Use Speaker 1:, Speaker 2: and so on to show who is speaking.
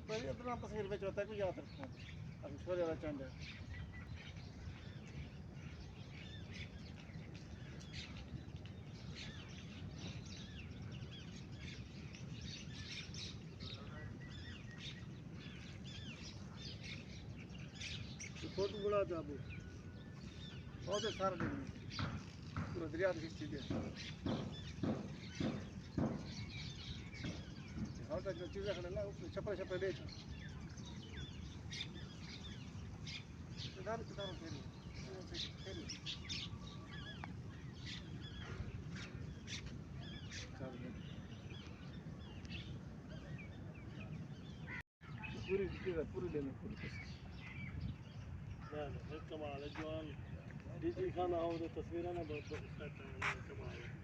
Speaker 1: पहले इतना तस्वीर में होता है कि याद रखना अभी छोरे वाला चंद है फोटो बड़ा जाबू बहुत सारा दिन पूरा दरिया खींची दे हर तक चीज़ें खड़े ना छपरे छपरे बेच इधर किधर फेरी फेरी पूरी लेना पूरी ना ना कमाल है जवान डीजी खाना हो तो तस्वीरें ना बहुत सेट है कमाल है